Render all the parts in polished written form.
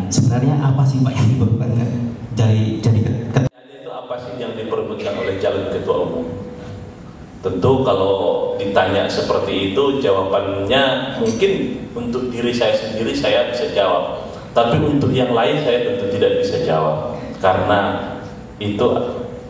sebenarnya apa sih Pak yang dibebankan jadi itu apa sih yang diperebutkan oleh calon ketua umum? Tentu kalau ditanya seperti itu, jawabannya mungkin untuk diri saya sendiri saya bisa jawab, tapi untuk yang lain saya tentu tidak bisa jawab karena itu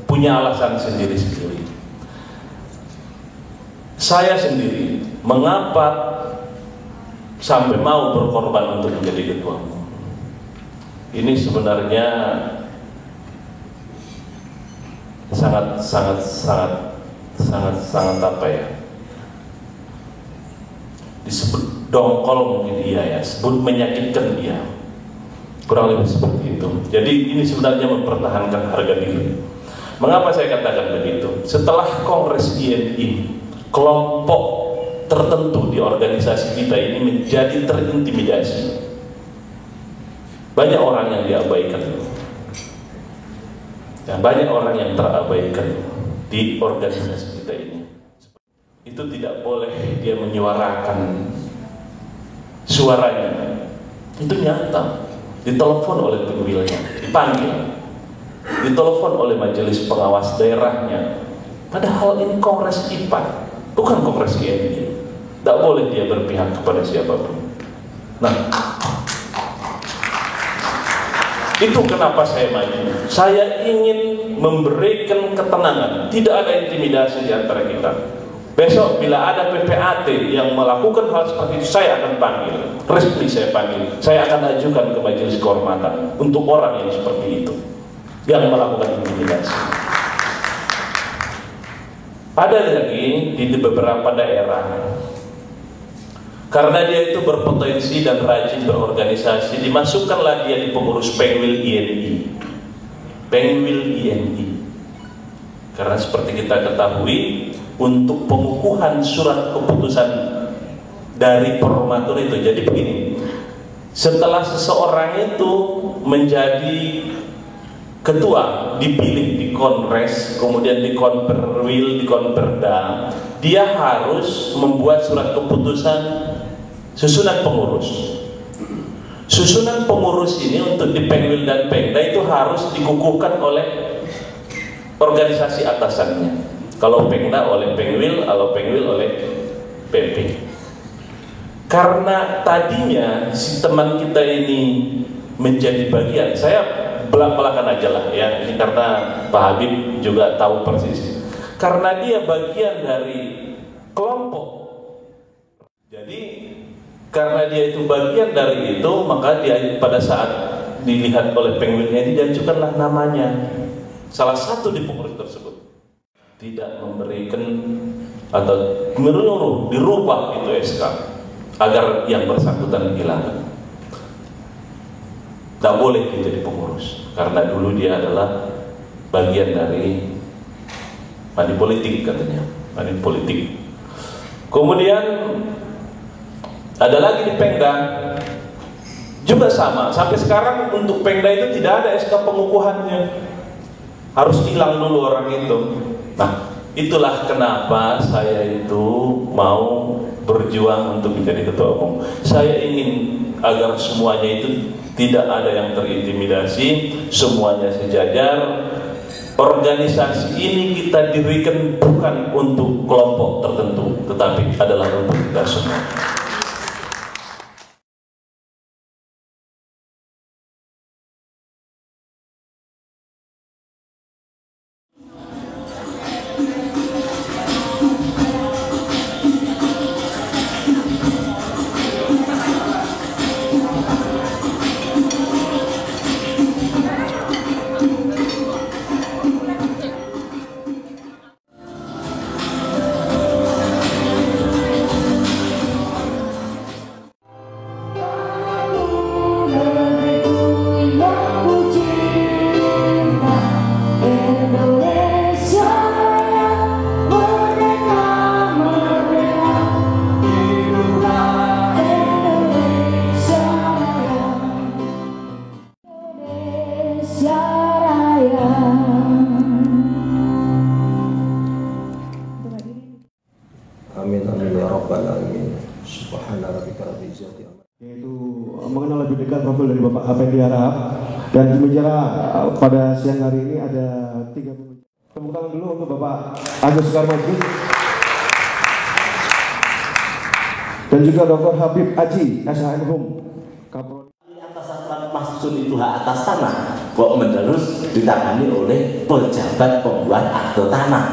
punya alasan sendiri-sendiri. Saya sendiri mengapa sampai mau berkorban untuk menjadi ketua umum? Ini sebenarnya sangat apa ya? Disebut dongkol mungkin iya ya, sebut menyakitkan iya. Kurang lebih seperti itu. Jadi ini sebenarnya mempertahankan harga diri. Mengapa saya katakan begitu? Setelah Kongres INI, kelompok tertentu di organisasi kita ini menjadi terintimidasi. Banyak orang yang diabaikan dan banyak orang yang terabaikan di organisasi kita ini. Itu tidak boleh dia menyuarakan suaranya. Itu nyata. Ditelepon oleh pengwilnya, dipanggil, ditelepon oleh majelis pengawas daerahnya. Padahal ini Kongres IPA, bukan Kongres INI. Tidak boleh dia berpihak kepada siapapun. Nah, itu kenapa saya maju. Saya ingin memberikan ketenangan. Tidak ada intimidasi di antara kita. Besok bila ada PPAT yang melakukan hal seperti itu, saya akan panggil. Resmi saya panggil. Saya akan ajukan ke majelis kehormatan untuk orang yang seperti itu, yang melakukan intimidasi. Ada lagi di beberapa daerah, karena dia itu berpotensi dan rajin berorganisasi, dimasukkanlah dia di pengurus Pengwil INI. Pengwil INI. Karena seperti kita ketahui, untuk pengukuhan surat keputusan dari Promatur itu, jadi begini, setelah seseorang itu menjadi ketua, dipilih di Kongres, kemudian di Konperwil, di Konperda, dia harus membuat surat keputusan susunan pengurus. Susunan pengurus ini untuk di Pengwil dan Pengda itu harus dikukuhkan oleh organisasi atasannya. Kalau Pengda oleh Pengwil, kalau Pengwil oleh PP. Karena tadinya si teman kita ini menjadi bagian, saya belak-belakan aja lah ya, ini karena Pak Habib juga tahu persis. Karena dia bagian dari kelompok, jadi karena dia itu bagian dari itu, maka dia pada saat dilihat oleh Pengwilnya ini diajukanlah namanya, salah satu di pengurus tersebut. Tidak memberikan atau menyuruh dirubah itu SK agar yang bersangkutan dihilangkan. Tidak boleh dia jadi pengurus karena dulu dia adalah bagian dari money politik, katanya money politik. Kemudian ada lagi di Pengda juga sama, sampai sekarang untuk Pengda itu tidak ada SK pengukuhannya, harus hilang dulu orang itu. Nah, itulah kenapa saya itu mau berjuang untuk menjadi ketua umum. Saya ingin agar semuanya itu tidak ada yang terintimidasi, semuanya sejajar. Organisasi ini kita dirikan bukan untuk kelompok tertentu, tetapi adalah untuk kita semua. Amin amin ya rabbal alamin. Subhana rabbika rabbil izzati yaitu mengenal lebih dekat profil dari Bapak Hapendi Harahap. Dan pembicara pada siang hari ini ada 3 pembicara. Tepuk tangan dulu untuk Bapak Agus Karmajid dan juga Dr. Habib Aji SHM Kapolri. Atas aturan mahsusun itu hak atas tanah kok menerus ditangani oleh pejabat pembuat akte tanah.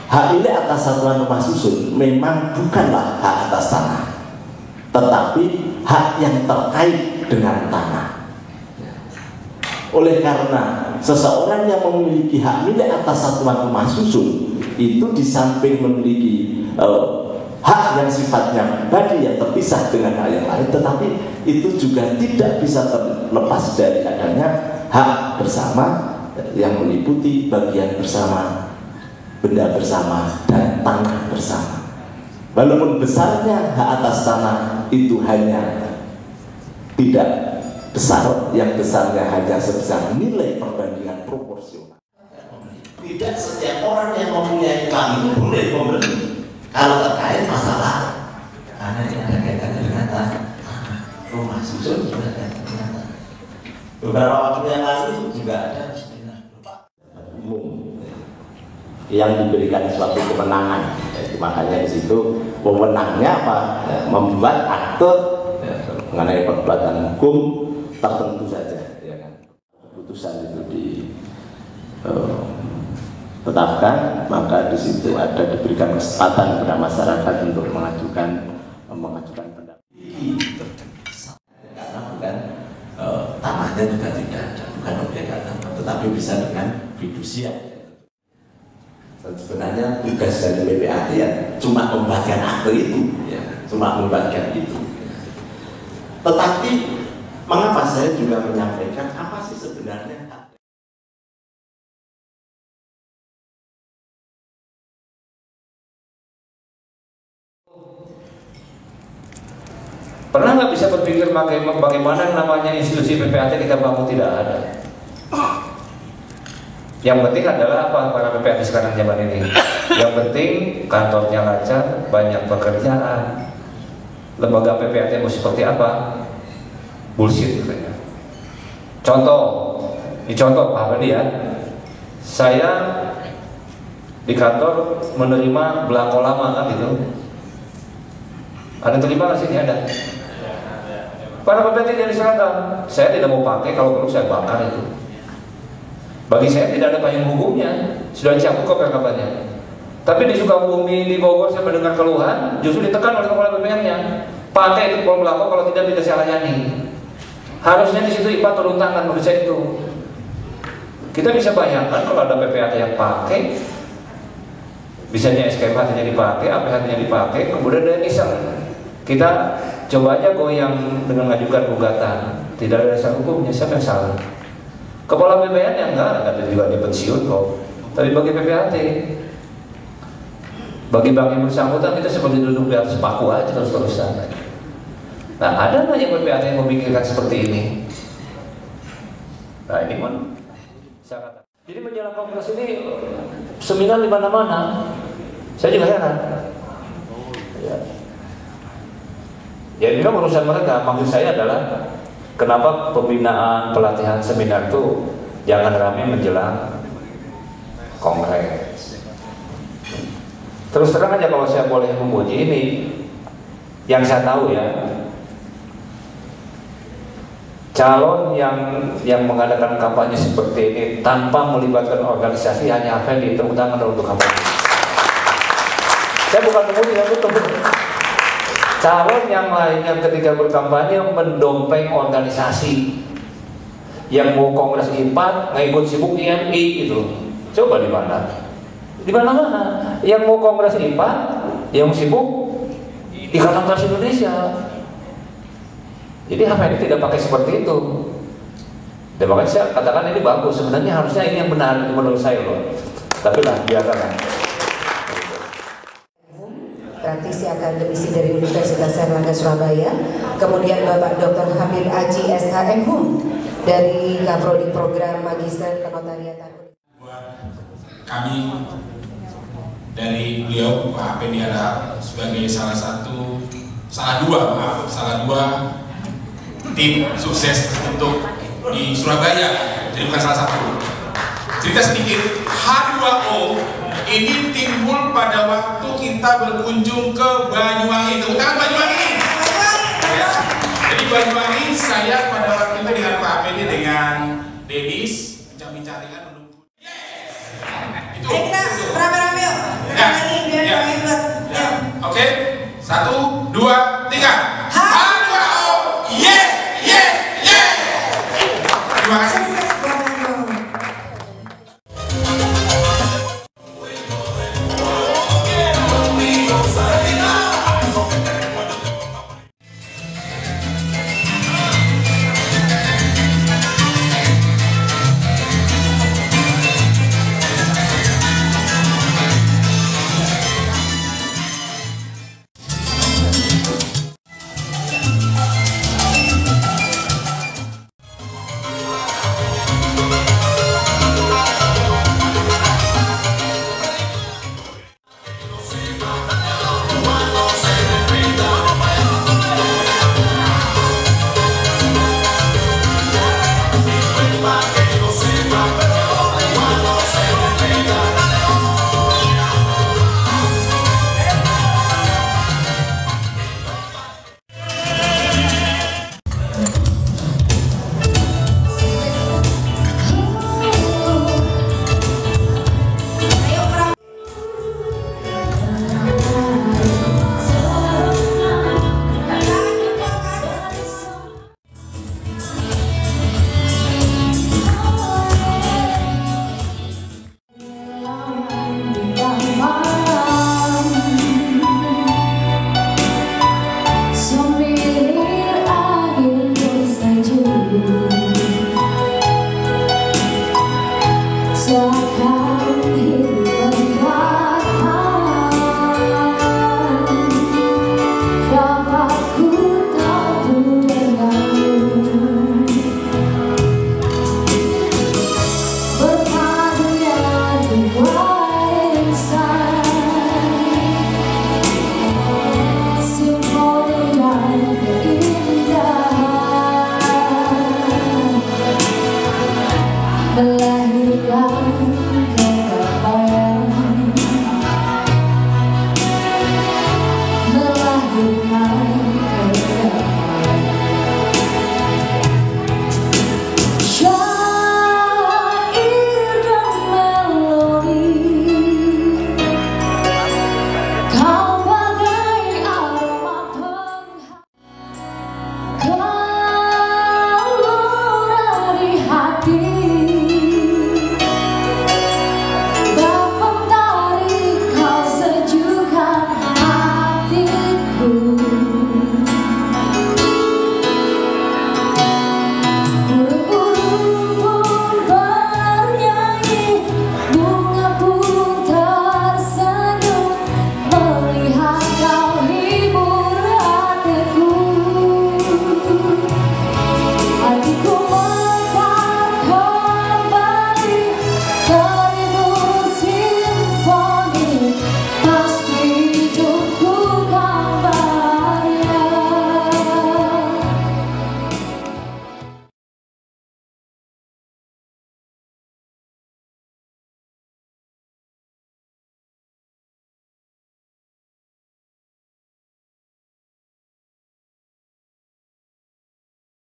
Hak milik atas aturan rumah susun memang bukanlah hak atas tanah, tetapi hak yang terkait dengan tanah. Oleh karena seseorang yang memiliki hak milik atas satuan rumah susun itu di samping memiliki hak yang sifatnya pribadi yang terpisah dengan hak yang lain, tetapi itu juga tidak bisa terlepas dari adanya hak bersama yang meliputi bagian bersama, benda bersama, dan tanah bersama. Walaupun besarnya hak atas tanah itu hanya tidak besar, yang besarnya hanya sebesar nilai perbandingan proporsional. Tidak setiap orang yang mempunyai uang itu boleh membeli kalau terkait masalah, karena yang ada kaitannya dengan rumah susun juga ada kaitannya. Beberapa waktu yang lalu juga ada umum yang diberikan suatu kewenangan, makanya di situ wewenangnya apa? Membuat akte mengenai perbuatan hukum tertentu saja, ya kan? Keputusan itu ditetapkan, maka di situ ada diberikan kesempatan kepada masyarakat untuk mengajukan pendapat. Karena bukan tanahnya juga tidak ada, bukan objek tanah, tetapi bisa dengan fidusia. Dan sebenarnya tugas dari PPAT ya cuma membagikan akte itu, ya, cuma membagikan itu. Tetapi mengapa saya juga menyampaikan apa sih sebenarnya? Pernah nggak bisa berpikir bagaimana namanya institusi PPAT kita bangun? Tidak ada. Yang penting adalah apa para PPAT sekarang zaman ini? Yang penting kantornya lancar, banyak pekerjaan. Lembaga PPAT mau seperti apa? Bullshit katanya. Contoh, ini contoh Pak Hapendi ya. Saya di kantor menerima belangko lama kan gitu. Ada terima nggak sih? Ada. Para PPAT tidak diserahkan. Saya tidak mau pakai, kalau perlu saya bakar itu. Bagi saya tidak ada payung hukumnya, sudah dicabut kok perkapannya. Tapi di Sukabumi, di Bogor saya mendengar keluhan, justru ditekan oleh kepala BPN-nya. Pakai itu belum melapor, kalau tidak saya layani. Harusnya di situ IPA turun tangan menurut saya itu. Kita bisa bayangkan kalau ada PPAT yang pakai, bisanya SKM-nya dipakai, APH-nya dipakai, kemudian ada yang iseng. Kita coba aja goyang dengan mengajukan gugatan, tidak ada dasar hukumnya, siapa yang salah? Kepala BPN yang enggak ada juga di pensiun kok. Tapi bagi PPAT, bagi bank yang bersangkutan itu seperti duduk di atas paku aja terus-terusan. Nah, ada nggak yang PPAT yang memikirkan seperti ini? Nah, ini pun sangat. Jadi menjelang kongres ini seminar di mana-mana. Saya juga heran. Ya, ini memang urusan mereka. Maksud saya adalah kenapa pembinaan pelatihan seminar itu jangan ramai menjelang kongres. Terus terang aja kalau saya boleh memuji ini, yang saya tahu ya, calon yang mengadakan kampanye seperti ini tanpa melibatkan organisasi hanya Hapendi, tepuk tangan untuk kampanye. Saya bukan memuji, saya betul. Calon yang lainnya ketika berkampanye mendompeng organisasi, yang mau kongres IPAT nggak ikut sibuk IMI itu. Coba di mana? Di mana-mana. Yang mau kongres IPAT, yang sibuk Ikatan Pers Indonesia. Jadi Hapendi tidak pakai seperti itu. Dan makanya saya katakan ini bagus. Sebenarnya harusnya ini yang benar menurut saya loh. Tapi lah biarkan. Praktisi akademisi dari Universitas Airlangga Surabaya, kemudian Bapak Dr. Habib Aji SHM dari Kaprodi Program Magister Penotariatan. Buat kami dari beliau Pak Hapendi Harahap sebagai salah satu salah dua tim sukses untuk di Surabaya, jadi bukan salah satu. Cerita sedikit, H2O ini timbul pada waktu kita berkunjung ke Banyuwangi. Tepuk tangan Banyuwangi. Ya. Jadi Banyuwangi, saya pada waktu itu dengan Pak APD dengan Dedis bincang-bincang ringan menunggu. Itu. Ayo kita rame-rame yuk. Ya. Oke, 1, 2.